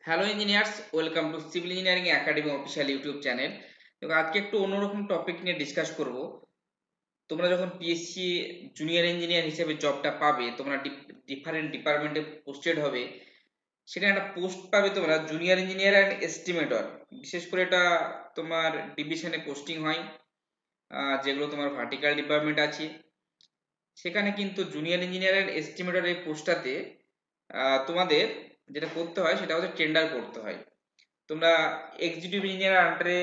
Hello engineers, welcome to civil engineering academy official YouTube channel. তো আজকে একটু অন্যরকম টপিক নিয়ে ডিসকাস করব। তোমরা যখন পিএসসি জুনিয়র ইঞ্জিনিয়ার হিসেবে জবটা পাবে, তোমরা ডিফারেন্ট ডিপার্টমেন্টে পোস্টেড হবে। সেখানে একটা পোস্ট পাবে তোমরা জুনিয়র ইঞ্জিনিয়ার অ্যান্ড এস্টিমেটর। বিশেষ করে এটা তোমার ডিভিশনে পোস্টিং হয়, যেগুলো তোমার ভার্টিক্যাল ডিপার্টমেন্ট আছে। সেখানে কিন্তু জুনিয়র ইঞ্জিনিয়ার অ্যান্ড এস্টিমেটর এই পোস্টটাতে তোমাদের যেটা করতে হয় সেটা হচ্ছে টেন্ডার করতে হয়। তোমরা এক্সিকিউটিভ ইঞ্জিনিয়ার আন্ডারে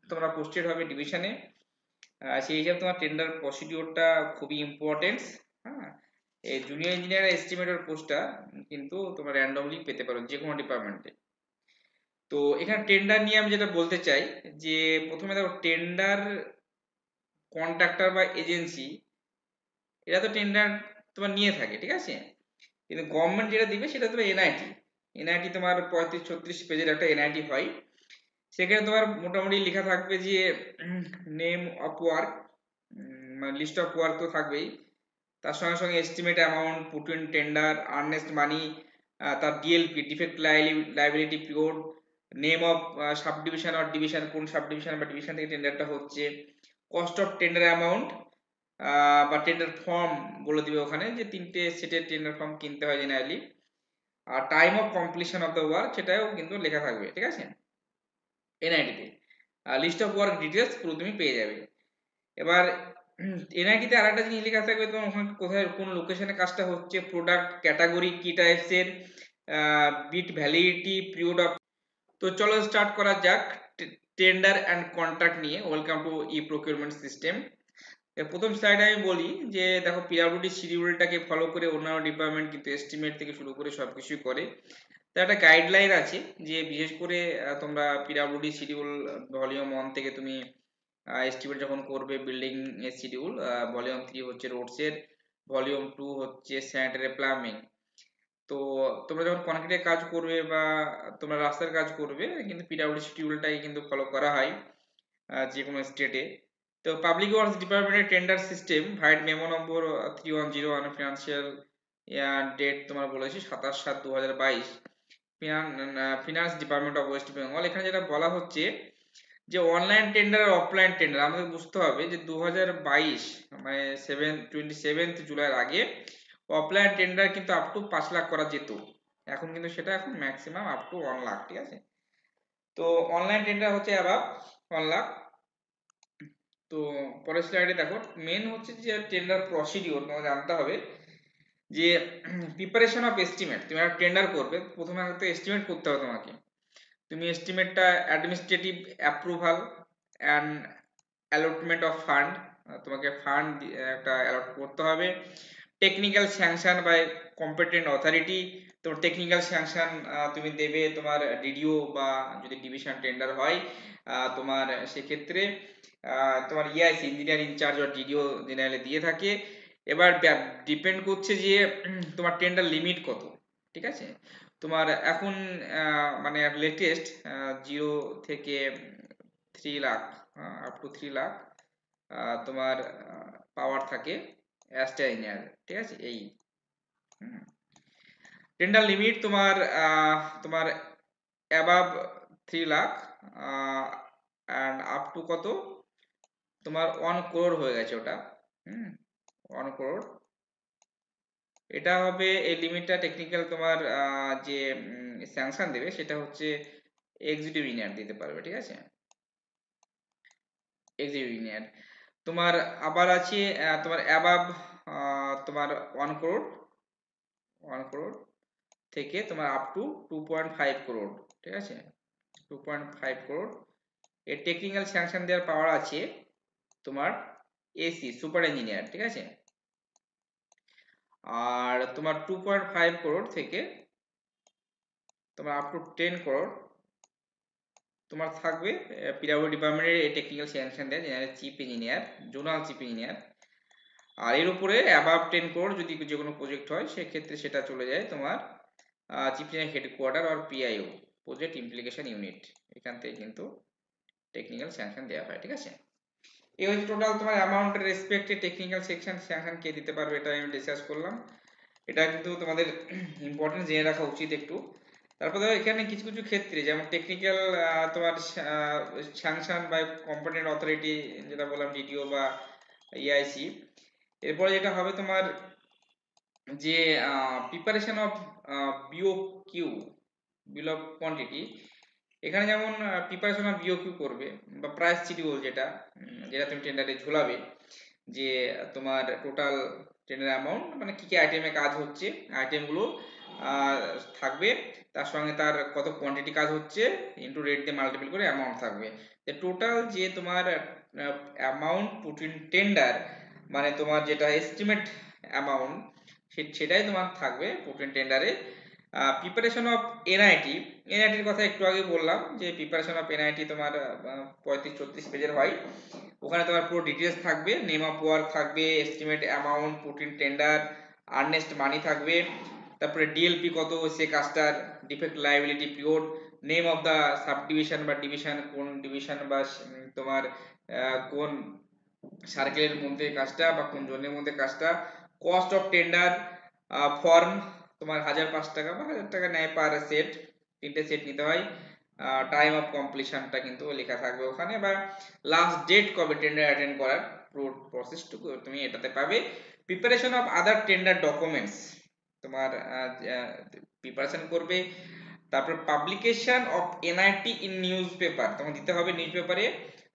তোমরা পোস্টেড হবে ডিভিশনে। সেই হিসাবে তোমার টেন্ডার প্রসিডিওরটা খুবই ইম্পর্টেন্ট। হ্যাঁ, এই জুনিয়র ইঞ্জিনিয়ার এস্টিমেটর পোস্টটা কিন্তু তোমরা র্যান্ডমলি পেতে পারো যে কোনো ডিপার্টমেন্টে। তো এখানে টেন্ডার নিয়ে আমি যেটা বলতে চাই, যে প্রথমে দেখো টেন্ডার কন্ট্রাক্টর বা এজেন্সি এরা তো টেন্ডার তোমার নিয়ে থাকে, ঠিক আছে। কিন্তু গভর্নমেন্ট যেটা দিবে সেটা তোমার এনআইটি। এনআইটি তোমার 35-36 পেজের একটা এনআইটি হয়। সেখানে তোমার মোটামুটি লেখা থাকবে যে নেম অফ ওয়ার্ক, মানে লিস্ট অফ ওয়ার্ক তো থাকবেই। তার সঙ্গে সঙ্গে estimate amount, put in tender, earnest money, তার DLP, defect liability period, name of sub division or division, কোন সাব ডিভিশন বা ডিভিশন থেকে টেন্ডারটা হচ্ছে, কস্ট অফ টেন্ডার অ্যামাউন্ট, বা টেন্ডার ফর্ম বলে দিবে ওখানে যে 3টে সেটের টেন্ডার ফর্ম কিনতে হয় জেনারেলি। আর time of completion of the work সেটাও কিন্তু লেখা থাকবে, ঠিক আছে, এনআইটিতে। লিস্ট অফ ওয়ার্ক ডিটেলস পুরো তুমি পেয়ে যাবে। এবার এনআইটিতে আর একটা জিনিস লেখা থাকবে তোমার ওখানে কোথায় কোন লোকেশনে কাজটা হচ্ছে, প্রোডাক্ট ক্যাটাগরি কি টাইপসের, বিট ভ্যালিডিটি, পিরিয়ড অফ। তো চলো স্টার্ট করা যাক টেন্ডার অ্যান্ড কন্ট্রাক্ট নিয়ে। Welcome to E procurement system. প্রথম স্লাইডে আমি বলি যে দেখো পিডব্লিউডি শিডিউলটাকে ফলো করে অন্যান্য ডিপার্টমেন্ট কিন্তু এস্টিমেট থেকে শুরু করে সবকিছুই করে। তো একটা গাইডলাইন আছে যে বিশেষ করে তোমরা পিডব্লিউডি শিডিউল ভলিউম 1 থেকে তুমি এস্টিমেট যখন করবে বিল্ডিং এর শিডিউল, ভলিউম 3 হচ্ছে রোডস এর, ভলিউম 2 হচ্ছে স্যানিটারি প্লাম্বিং। তো তোমরা যখন কনক্রিটের কাজ করবে বা তোমরা রাস্তার কাজ করবে কিন্তু পিডব্লিউডি শিডিউলটাই কিন্তু ফলো করা হয় যে কোনো স্টেটে। তো পাবলিক ওয়ার্কস ডিপার্টমেন্টের tender system vide memo number 3101, financial date তোমার বলেছি 27/7/2022, finance department of West Bengal. এখানে যেটা বলা হচ্ছে যে অনলাইন টেন্ডার আর অফলাইন টেন্ডার আমাদের বুঝতে হবে যে 2022 মানে 27 জুলাইয়ের আগে অফলাইন টেন্ডার কিন্তু আপ টু 5 লাখ করা যেত। এখন কিন্তু সেটা এখন ম্যাক্সিমাম আপ টু 1 লাখ, ঠিক আছে। তো অনলাইন টেন্ডার হচ্ছে অ্যাবাভ 1 লাখ। তো পরের স্লাইডে দেখো মেন হচ্ছে যে টেন্ডার প্রসিডিওর তোমাকে জানতে হবে যে প্রিপারেশন অফ এস্টিমেট। তুমি একটা টেন্ডার করবে, প্রথমে একটা এস্টিমেট করতে হবে তোমাকে। তুমি এস্টিমেটটা administrative approval and allotment of fund, তোমাকে ফান্ড একটা অ্যালট করতে হবে। Technical sanction by competent authority, তোমার টেকনিক্যাল স্যাংশন তুমি দেবে তোমার ডিডিও বা যদি ডিভিশন টেন্ডার হয় তোমার সেক্ষেত্রে তোমার ইআইসি ইঞ্জিনিয়ার ইনচার্জ বা ডিডিও জেনারেলি দিয়ে থাকে। এবার ডিপেন্ড করছে যে তোমার টেন্ডার লিমিট কত, ঠিক আছে। তোমার এখন মানে লেটেস্ট 0 থেকে 3 লাখ, আপ টু 3 লাখ তোমার পাওয়ার থাকে অ্যাস্টা ইঞ্জিনিয়ার, ঠিক আছে। এই টেন্ডার লিমিট তোমার তোমার above 3 lakh and up to কত তোমার 1 crore হয়ে গেছে ওটা। 1 crore এটা হবে এই লিমিটটা। টেকনিক্যাল তোমার যে স্যাংশন দেবে সেটা হচ্ছে এক্সিকিউটিভ ইঞ্জিনিয়ার দিতে পারবে, ঠিক আছে, এক্সিকিউটিভ ইঞ্জিনিয়ার। তোমার আবার আছে তোমার অ্যাবাভ তোমার 1 crore, 1 crore থেকে তোমার আপ টু 2.5 crore, ঠিক আছে, 2.5 crore। এর টেকনিক্যাল স্যাংশন দেওয়ার পাওয়ার আছে তোমার এসি সুপার ইঞ্জিনিয়ার, ঠিক আছে। আর তোমার 2.5 crore থেকে তোমার আপ টু 10 crore তোমার থাকবে পিডব্লিউডি ডিপার্টমেন্টের টেকনিক্যাল স্যাংশন দেয় general chief engineer, zonal chief engineer. আর এর উপরে অ্যাবাভ 10 crore যদি যে কোনো প্রজেক্ট হয় সেক্ষেত্রে সেটা চলে যায় তোমার চিফ ইঞ্জিনিয়ার হেডকোয়ার্টার আর পিআইও, প্রজেক্ট ইমপ্লিকেশন ইউনিট। এখান থেকে কিন্তু টেকনিক্যাল স্যাংশন দেওয়া হয়, ঠিক আছে। এই হচ্ছে টোটাল তোমার অ্যামাউন্টের রেসপেক্টে টেকনিক্যাল সেকশন স্যাংশন কে দিতে পারবে এটা আমি ডিসকাস করলাম। এটা কিন্তু তোমাদের ইম্পর্টেন্ট জেনে রাখা উচিত একটু, তারপর দেখো এখানে কিছু কিছু ক্ষেত্রে যেমন টেকনিক্যাল তোমার স্যাংশন বা কম্পিটেন্ট অথরিটি যেটা বললাম ডিটিও বা ইআইসি। এরপরে যেটা হবে তোমার যে preparation of BOQ, bill of quantity. এখানে যেমন প্রিপারেশন অফ বিওকিউ করবে বা প্রাইস শিডিউল যেটা যেটা তুমি টেন্ডারে ঝুলাবে, যে তোমার টোটাল টেন্ডার অ্যামাউন্ট মানে কি কি আইটেমে কাজ হচ্ছে, আইটেমগুলো থাকবে, তার সঙ্গে তার কত কোয়ান্টিটি কাজ হচ্ছে ইনটু রেট দিয়ে মাল্টিপল করে অ্যামাউন্ট থাকবে। টোটাল যে তোমার অ্যামাউন্ট পুট ইন টেন্ডার, মানে তোমার যেটা এস্টিমেট অ্যামাউন্ট সেটাই তোমার থাকবে পুট ইন টেন্ডারে। প্রিপারেশন অফ এনআইটি, এনআইটির কথা একটু আগে বললাম যে প্রিপারেশন অফ এনআইটি তোমার 35-36 পেজের হয়। ওখানে তোমার পুরো ডিটেলস থাকবে, নেম অফ ওয়ার্ক থাকবে, estimate amount put in tender, earnest money থাকবে, তারপরে ডিএলপি কত সে কাজটার, defect liability period, name of the sub division বা ডিভিশন, কোন ডিভিশন বা তোমার কোন সার্কেলের মধ্যে কাজটা বা কোন জোনের মধ্যে কাজটা, কস্ট অফ টেন্ডার, ফর্ম তোমার 1005 টাকা বা 1000 টাকা নেয় পার সেট, 3টে সেট নিতে হয়, টাইম অফ কমপ্লিশনটা কিন্তু লেখা থাকবে ওখানে, বা লাস্ট ডেট কবে টেন্ডার অ্যাটেন্ড করার পুরো প্রসেসটুকু তুমি এটাতে পাবে। Preparation of other tender documents তোমার প্রিপারেশন করবে। তারপর publication of NIT in news paper তোমার দিতে হবে নিউজ পেপারে,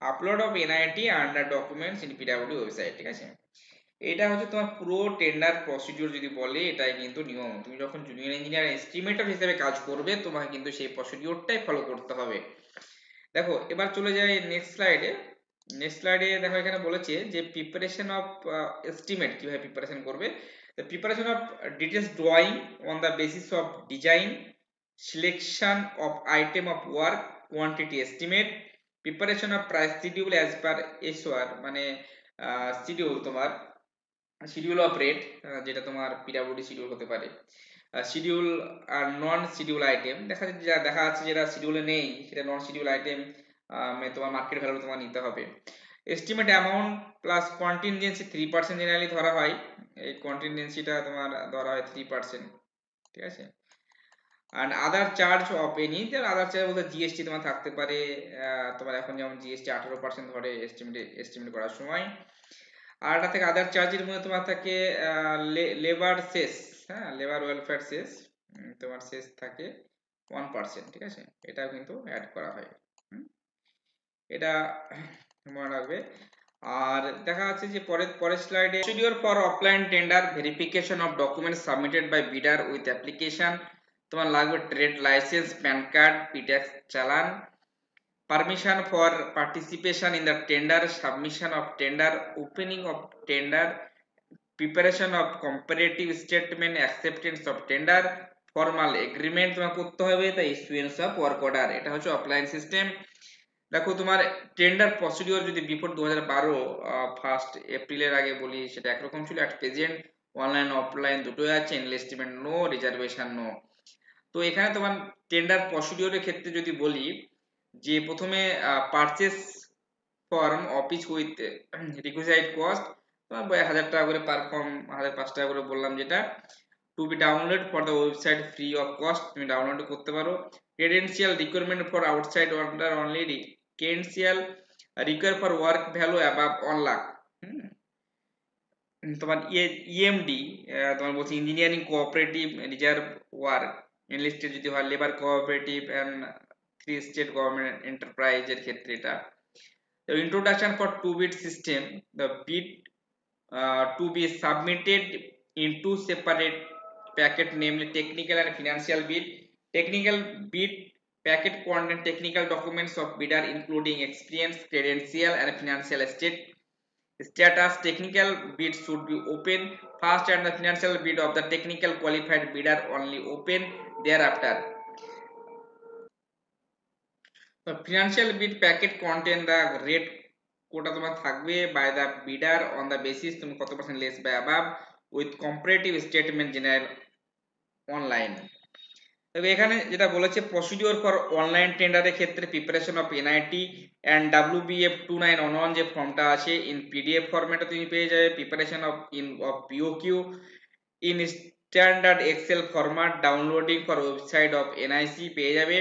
upload of NIT under documents in PWD website, ঠিক আছে। এটা হচ্ছে তোমার পুরো টেন্ডার প্রসিডিউর যদি বলে এটাই কিন্তু নিয়ম। তুমি যখন জুনিয়র ইঞ্জিনিয়ার এস্টিমেটর হিসেবে কাজ করবে তোমাকে কিন্তু সেই প্রসিডিউরটাই ফলো করতে হবে। দেখো এবার চলে যাই নেক্সট স্লাইডে। নেক্সট স্লাইডে দেখো এখানে বলেছে যে প্রিপারেশন অফ এস্টিমেট কিভাবে প্রিপারেশন করবে। Preparation of details drawing on the basis of design, selection of item of work, quantity estimate, preparation of price schedule as per SOR, মানে শিডিউল তোমার শিডিউল অফ রেট, যেটা তোমার PWD schedule হতে পারে, schedule আর non schedule item দেখা যাচ্ছে যেটা শিডিউলে নেই সেটা নন শিডিউল আইটেম তোমার মার্কেট ভ্যালু তোমার নিতে হবে। Estimate amount plus contingency 3% generally ধরা হয়, এই কন্টিনজেন্সিটা তোমার ধরা হয় 3%, ঠিক আছে। আর other charge of any, other charge বলতে জিএসটি তোমার থাকতে পারে, তোমার এখন যেমন জিএসটি 18% ধরে এস্টিমেট করার সময়। আর এটা থেকে আদার চার্জের মধ্যে তোমার থাকে লেবার সেস, হ্যাঁ লেবার ওয়েলফেয়ার সেস তোমার সেস থাকে 1%, ঠিক আছে, এটাও কিন্তু অ্যাড করা হয়, এটা মনে রাখবে। আর দেখা যাচ্ছে যে পরের স্লাইডে procedure for offline tender, verification of documents submitted by bidder with application, তোমার লাগবে trade license, PAN card, P tax challan, permission for participation in the tender, submission of tender, opening of tender, preparation of comparative statement, acceptance of tender, formal agreement তোমার করতে হবে, তাই issuance of work order, এটা হচ্ছে offline system. দেখো তোমার tender procedure যদি before 2012 first এপ্রিলের আগে বলি সেটা একরকম ছিল, অ্যাট প্রেজেন্ট অনলাইন অফলাইন দুটোই আছে, এনলিস্টমেন্ট নো, রিজার্ভেশন নো। তো এখানে তোমার টেন্ডার প্রসিডিওরের ক্ষেত্রে যদি বলি যে প্রথমে purchase form office with requisite cost তোমার 1000 টাকা করে পার ফর্ম, 1005 টাকা করে বললাম, যেটা to be download for the website free of cost, তুমি ডাউনলোড করতে পারো। Credential requirement for outside order only, credential require for work value above 1 lakh, তোমার ইএমডি তোমার বলছি engineering cooperative reserve work, enlisted যদি হয় labour cooperative and 3 state government এন্টারপ্রাইজের ক্ষেত্রে এটা। The introduction for two-bid system, the bid to be submitted in two separate packet, namely technical and financial bid. Technical bid packet contain technical documents of bidder including experience, credential and financial status. Technical bid should be open first and the financial bid of the technical qualified bidder only open thereafter. The financial bid packet contain the rate quota তোমার থাকবে by the bidder on the basis তুমি কত percent less by above with comparative statement general online. তবে এখানে যেটা বলেছে procedure for online টেন্ডারের ক্ষেত্রে preparation of NIT and WBF 2911 যে ফর্মটা আছে ইন পিডিএফ ফরম্যাটে তুমি পেয়ে যাবে, preparation of BOQ in standard excel format downloading for website of NIC পেয়ে যাবে।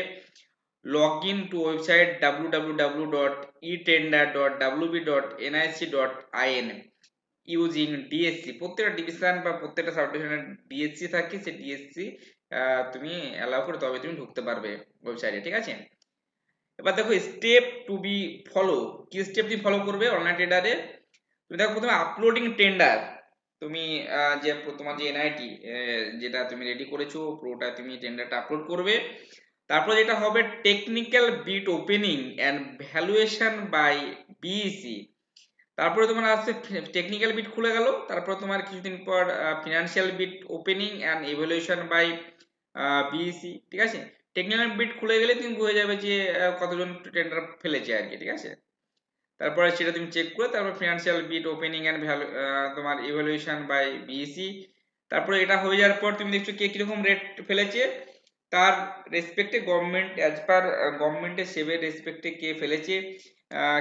Log in to website www.etender.wb.nic.in using DSC. প্রত্যেকটা ডিভিশন বা প্রত্যেকটা সাব ডিভিশনের ডিএসসি থাকে, সেই ডিএসসি তুমি অ্যালাউ করে তবে তুমি ঢুকতে পারবে ওয়েবসাইটে, ঠিক আছে। এবার দেখো স্টেপ টু বি ফলো, কি স্টেপ তুমি ফলো করবে অনলাইন ট্রেডারে। তুমি দেখো প্রথমে আপলোডিং টেন্ডার, তুমি যে তোমার যে এনআইটি যেটা তুমি রেডি করেছো পুরোটা তুমি টেন্ডারটা আপলোড করবে। তারপর যেটা হবে technical bid opening and valuation by BEC. তারপরে তোমার আসছে টেকনিক্যাল বিট খুলে গেল, তারপর তোমার কিছুদিন পর financial bid opening and evaluation by BEC, ঠিক আছে। টেকনিক্যাল বিট খুলে গেলে তুমি বুঝে যাবে যে কতজন টেন্ডার ফেলেছে আর কি, ঠিক আছে। তারপরে সেটা তুমি চেক করে তারপর ফিনান্সিয়াল বিট ওপেনিং অ্যান্ড তোমার ইভ্যালুয়েশন বাই বিইসি। তারপরে এটা হয়ে যাওয়ার পর তুমি দেখছো কে কিরকম রেট ফেলেছে, তার রেসপেক্টে গভর্নমেন্ট অ্যাজ পার গভর্নমেন্টের সেভের রেসপেক্টে কে ফেলেছে।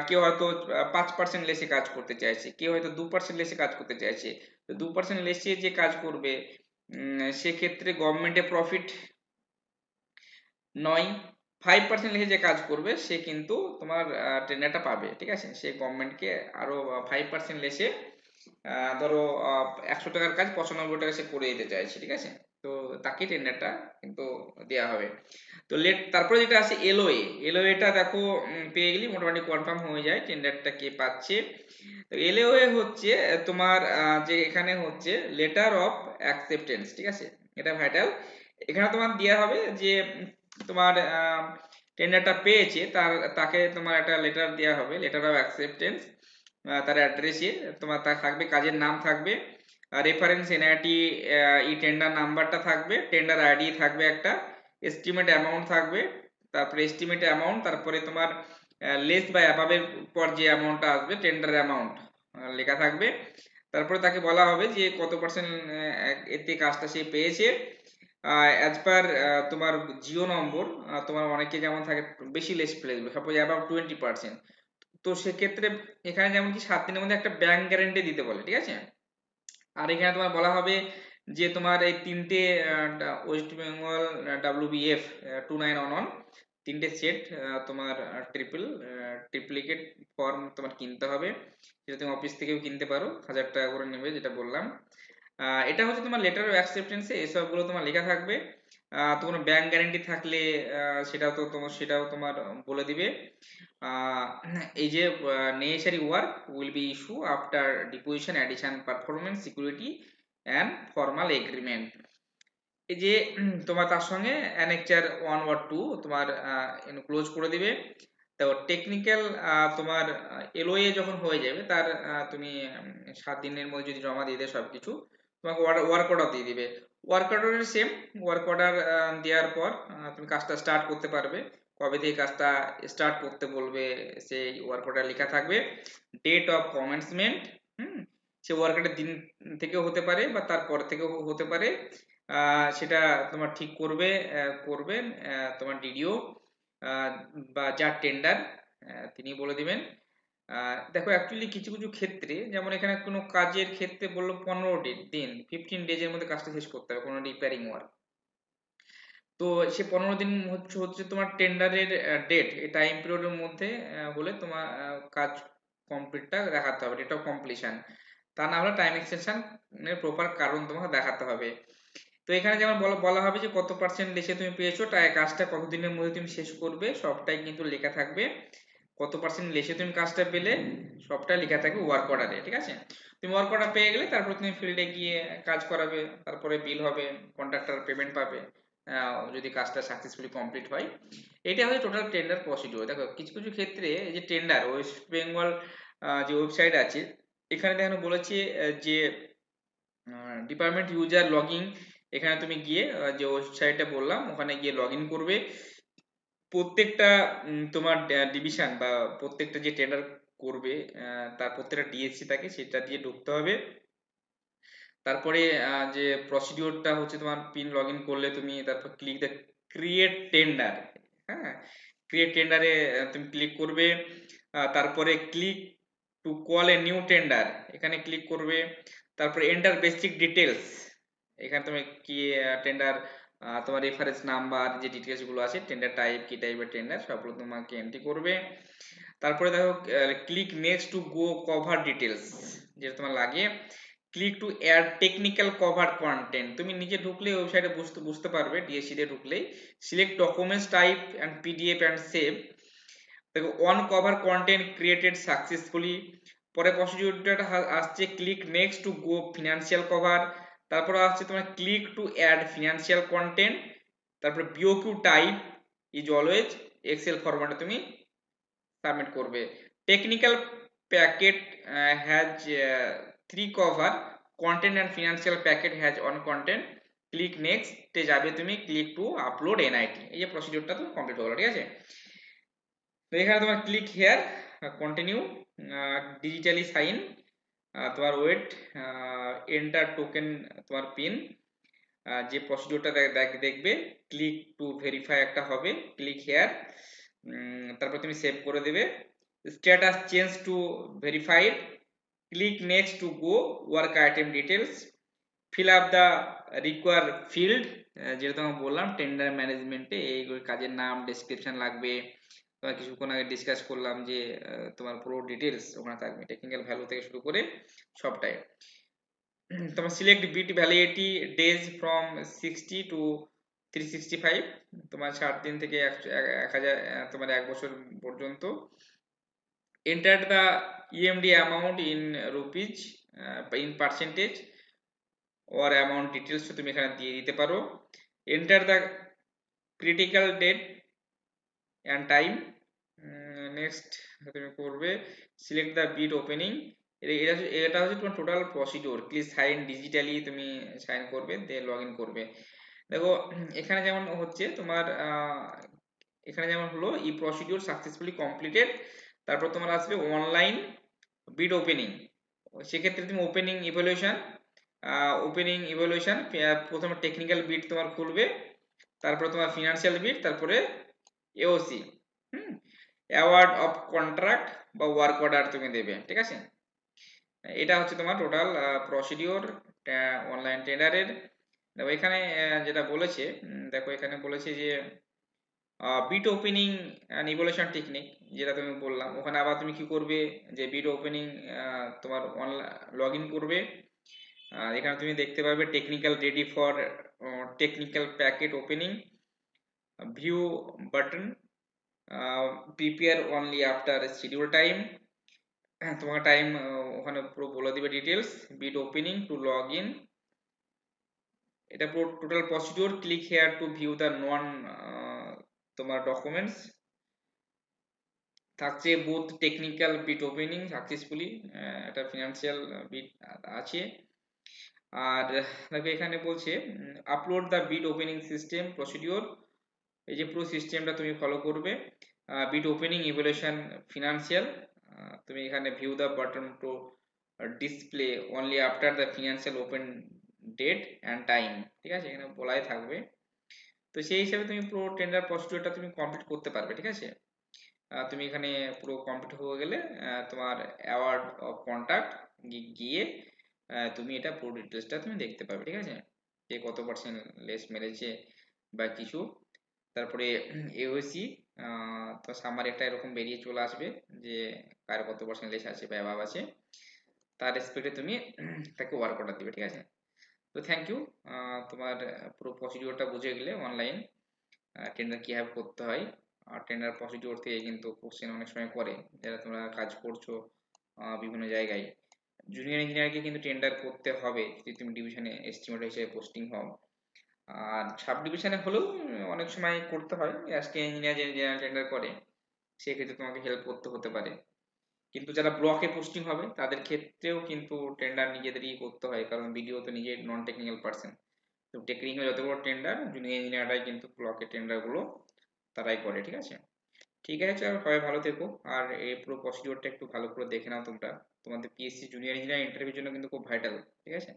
কেউ হয়তো 5% লেসে কাজ করতে চাইছে, কেউ হয়তো 2% লেসে কাজ করতে চাইছে। তো 2% লেসে যে কাজ করবে সেক্ষেত্রে গভর্নমেন্টের প্রফিট নয়। 5% লেখে যে কাজ করবে সে কিন্তু তোমার টেন্ডারটা পাবে, ঠিক আছে। সে গভর্নমেন্টকে আরো 5% লেসে ধরো 100 টাকার কাজ 95 টাকা সে করে দিতে চাইছে, ঠিক আছে। তো তাকে টেন্ডারটা কিন্তু দেওয়া হবে। তো তারপরে যেটা আছে এলওএ, এলওএটা দেখো পেয়ে গেলি মোটামুটি কনফার্ম হয়ে যায় টেন্ডারটা কে পাচ্ছে। তো এলওএ হচ্ছে তোমার যে এখানে হচ্ছে লেটার অফ অ্যাকসেপ্টেন্স, ঠিক আছে। এটা ভাইটাল। এখানে তোমার দেওয়া হবে যে তোমার টেন্ডারটা পেয়েছে তাকে তোমার একটা লেটার দেওয়া হবে, লেটার অফ অ্যাকসেপ্টেন্স। তার অ্যাড্রেসে তোমার তার থাকবে, কাজের নাম থাকবে, রেফারেন্স এনআইটি ই টেন্ডার নাম্বারটা থাকবে, টেন্ডার আইডি থাকবে একটা, এস্টিমেট অ্যামাউন্ট থাকবে, তারপরে এস্টিমেট অ্যামাউন্ট, তারপরে তোমার লেস বা অ্যাবাবের পর যে অ্যামাউন্টটা আসবে টেন্ডার অ্যামাউন্ট লেখা থাকবে। তারপরে তাকে বলা হবে যে কত পার্সেন্ট এতে কাজটা সে পেয়েছে অ্যাজ পার তোমার জিও নম্বর। তোমার অনেকে যেমন থাকে বেশি লেস ফেলে সাপোজ অ্যাবাভ 20%, তো সেক্ষেত্রে এখানে যেমন কি 7 দিনের মধ্যে একটা ব্যাংক গ্যারান্টি দিতে বলে, ঠিক আছে। আর এখানে তোমার বলা হবে যে তোমার এই তিনটে ওয়েস্ট বেঙ্গল WBF 2911 তিনটে সেট তোমার ট্রিপ্লিকেট ফর্ম তোমার কিনতে হবে, যেটা তুমি অফিস থেকেও কিনতে পারো, 1000 টাকা করে নেবে যেটা বললাম। এটা হচ্ছে তোমার লেটার অফ অ্যাকসেপ্টেন্সে এসবগুলো তোমার লেখা থাকবে। তো কোনো ব্যাংক গ্যারান্টি থাকলে সেটাও তোমার বলে দিবে। uh, এই যে necessary work will be issue after deposition addition performance security and formal agreement। এই যে তোমার তার সঙ্গে annexure 1 or 2 তোমার ক্লোজ করে দিবে। তো টেকনিক্যাল তোমার এলওএ যখন হয়ে যাবে তার তুমি 7 দিনের মধ্যে যদি জমা দিয়ে দেয় সবকিছু, তোমাকে ওয়ার্ক অর্ডার দিয়ে দিবে। ওয়ার্ক অর্ডারের সেম ওয়ার্ক অর্ডার দেওয়ার পর তুমি কাজটা স্টার্ট করতে পারবে। কবে থেকে কাজটা স্টার্ট করতে বলবে সেই ওয়ার্ক অর্ডার লেখা থাকবে, ডেট অফ কমেন্সমেন্ট, সে ওয়ার্ক অর্ডারের দিন থেকেও হতে পারে বা তারপর থেকেও হতে পারে, সেটা তোমার ঠিক করবেন তোমার ডিডিও বা যার টেন্ডার তিনি বলে দিবেন। দেখো অ্যাকচুয়ালি কিছু কিছু ক্ষেত্রে যেমন এখানে কোনো কাজের ক্ষেত্রে বললো 15 দিন 15 ডেজের মধ্যে কাজটা শেষ করতে হবে কোনো রিপেয়ারিং ওয়ার্ক। তো সে 15 দিন হচ্ছে তোমার টেন্ডারের ডেট, এই টাইম পিরিয়ডের মধ্যে হলে তোমার কাজ কমপ্লিটটা দেখাতে হবে, ডেট অফ কমপ্লিশন। তা না হলে টাইম এক্সটেনশন এর প্রপার কারণ তোমাকে দেখাতে হবে। তো এখানে যেমন বলা হবে যে কত পার্সেন্ট লেসে তুমি পেয়েছো, কাজটা কতদিনের মধ্যে তুমি শেষ করবে সবটাই কিন্তু লেখা থাকবে। কত পার্সেন্ট লেসে তুমি কাজটা পেলে সবটা লেখা থাকবে ওয়ার্ক অর্ডারে, ঠিক আছে। তুমি ওয়ার্ক অর্ডার পেয়ে গেলে তারপর তুমি ফিল্ডে গিয়ে কাজ করাবে, তারপরে বিল হবে, কন্ট্রাক্টর পেমেন্ট পাবে যদি কাজটা সাকসেসফুলি কমপ্লিট হয়। এটা হচ্ছে টোটাল টেন্ডার প্রসিডিওর। দেখো কিছু কিছু ক্ষেত্রে এই যে টেন্ডার ওয়েস্ট বেঙ্গল যে ওয়েবসাইট আছে এখানে দেখানো বলেছে যে ডিপার্টমেন্ট ইউজার লগইন, এখানে তুমি গিয়ে যে ওয়েবসাইটটা বললাম ওখানে গিয়ে লগ ইন করবে। প্রত্যেকটা তোমার ডিভিশন বা প্রত্যেকটা যে টেন্ডার করবে তার প্রত্যেকটা ডিএসসি থাকে সেটা দিয়ে ঢুকতে হবে। তারপরে যে প্রসিডিওরটা হচ্ছে তোমার পিন লগ ইন করলে তুমি তারপর ক্লিক দ্য ক্রিয়েট টেন্ডার, হ্যাঁ ক্রিয়েট টেন্ডারে তুমি ক্লিক করবে। তারপরে click to call a new tender এখানে ক্লিক করবে। তারপরে এন্টার বেসিক ডিটেলস এখানে তুমি কি টেন্ডার, তোমার রেফারেন্স নাম্বার, যে ডিটেলস গুলো আছে, টেন্ডার টাইপ, কি টাইপের টেন্ডার, সবগুলো তোমাকে এন্ট্রি করবে। তারপরে দেখো click next to go cover details, যেটা তোমার লাগে। Click to add technical cover content, তুমি নিচে ঢুকলে ওয়েবসাইটে বুঝতে পারবে, ডিএসসি তে ঢুকলেই select documents type and PDF and save. দেখো on cover content created successfully. পরে প্রসিডিউরটা আসছে click next to go financial cover. তারপরে আসছে তোমার click to add financial content. তারপরে BOQ type is always excel ফরম্যাটে তুমি সাবমিট করবে। Technical packet has 3 cover content and financial packet has on content. Click নেক্সটে যাবে তুমি, ক্লিক টু আপলোড এনআইটি। এই যে প্রসিডিউরটা তুমি কমপ্লিট হলো, ঠিক আছে। তো এখানে তোমার click here, continue, digitally sign, তোমার ওয়েট, এন্টার টোকেন, তোমার পিন, যে প্রসিডিউরটা দেখবে ক্লিক টু ভেরিফাই একটা হবে, ক্লিক হেয়ার, তারপর তুমি সেভ করে দেবে। Status change to verified, click next to go work item details, fill up the require field, যেটা তোমাকে বললাম টেন্ডার ম্যানেজমেন্টে এই কাজের নাম, ডেসক্রিপশন লাগবে। তোমার কিছুক্ষণ আগে ডিসকাস করলাম যে তোমার পুরো ডিটেলস ওখানে থাকবে, টেকনিক্যাল ভ্যালু থেকে শুরু করে সবটাই। তোমার select bid validity days from 60 to 365, তোমার 60 দিন থেকে 1000, তোমার 1 বছর পর্যন্ত। Enter the EMD amount in rupees, in percentage or amount details তুমি এখানে দিয়ে দিতে পারো। Enter the critical date and time, next তুমি করবে। সিলেক্ট দ্য বিট ওপেনিং, এটা হচ্ছে তোমার total procedure. Please sign digitally, তুমি সাইন করবে, দিয়ে লগ ইন করবে। দেখো এখানে যেমন হচ্ছে তোমার এখানে যেমন হলো ই প্রসিডিওর সাকসেসফুলি কমপ্লিটেড, তারপর তোমার আসবে অনলাইন বিড ওপেনিং। সেক্ষেত্রে তুমি ওপেনিং ইভ্যালুয়েশন প্রথমে টেকনিক্যাল বিড তোমার খুলবে, তারপরে তোমার ফিনান্সিয়াল বিড, তারপরে এওসি, অ্যাওয়ার্ড অফ কন্ট্রাক্ট বা ওয়ার্ক অর্ডার তুমি দেবে, ঠিক আছে। এটা হচ্ছে তোমার টোটাল প্রসিডিওর অনলাইন টেন্ডারের। দেখো এখানে যেটা বলেছে, দেখো এখানে বলেছে যে bid opening and evaluation technique, যেটা তুমি বললাম, ওখানে আবার তুমি কি করবে যে বিট ওপেনিং তোমার অনলাইন লগ ইন করবে। এখানে তুমি দেখতে পাবে technical ready for technical packet opening, view button, prepare only after schedule time. তোমার টাইম ওখানে পুরো বলে দিবে details. Bid opening to log in, এটা পুরো total procedure. Click here to view the non তোমার ডকুমেন্টস। থাকছে both technical bid opening successfully, এটা ফিনান্সিয়াল বিট আছে। আর দেখো এখানে বলছে upload the bid opening system procedure, এই যে পুরো সিস্টেমটা তুমি ফলো করবে। বিট ওপেনিং ইভ্যালুয়েশন ফিনান্সিয়াল, তুমি এখানে view the button to display only after the financial open date and time, ঠিক আছে, এখানে বলাই থাকবে। তো সেই হিসাবে তুমি পুরো টেন্ডার প্রসিডিওরটা তুমি কমপ্লিট করতে পারবে, ঠিক আছে। তুমি এখানে পুরো কমপ্লিট হয়ে গেলে তোমার অ্যাওয়ার্ড অফ কন্ট্রাক্ট গিয়ে তুমি এটা পুরো ডিটেলসটা তুমি দেখতে পাবে, ঠিক আছে, যে কত পার্সেন্ট লেস মেরেছে বা কিছু। তারপরে এওসি, তো সামারি একটা এরকম বেরিয়ে চলে আসবে যে কার কত পার্সেন্ট লেস আছে বা অ্যাভাব আছে, তার রেসপেক্টে তুমি তাকে ওয়ার্ক অর্ডার দিবে, ঠিক আছে। তো থ্যাংক ইউ, তোমার পুরো প্রসিডিওরটা বুঝে গেলে অনলাইন টেন্ডার কিভাবে করতে হয়। আর টেন্ডার প্রসিডিওর থেকে কিন্তু কোশ্চেন অনেক সময় করে, যারা তোমরা কাজ করছো বিভিন্ন জায়গায়। জুনিয়র ইঞ্জিনিয়ারকে কিন্তু টেন্ডার করতে হবে যদি তুমি ডিভিশনে এস্টিমেটর হিসেবে পোস্টিং হও। আর সাব ডিভিশনে হলেও অনেক সময় করতে হয়, অ্যাসিস্ট্যান্ট ইঞ্জিনিয়ার যে জেনারেল টেন্ডার করে সেক্ষেত্রে তোমাকে হেল্প করতে হতে পারে। কিন্তু যারা ব্লকে পোস্টিং হবে তাদের ক্ষেত্রেও কিন্তু টেন্ডার নিজেদেরই করতে হয়, কারণ বিডিও তো নিজে নন টেকনিক্যাল পার্সন। তো টেকনিক্যাল যত বড় টেন্ডার, জুনিয়র ইঞ্জিনিয়াররাই কিন্তু ব্লকের টেন্ডারগুলো তারাই করে, ঠিক আছে। ঠিক আছে, চলো সবাই ভালো থেকো। আর এই পুরো প্রসিডিওরটা একটু ভালো করে দেখে নাও তোমরা, তোমাদের পিএসসি জুনিয়র ইঞ্জিনিয়ার ইন্টারভিউর জন্য কিন্তু খুব ভাইটাল, ঠিক আছে।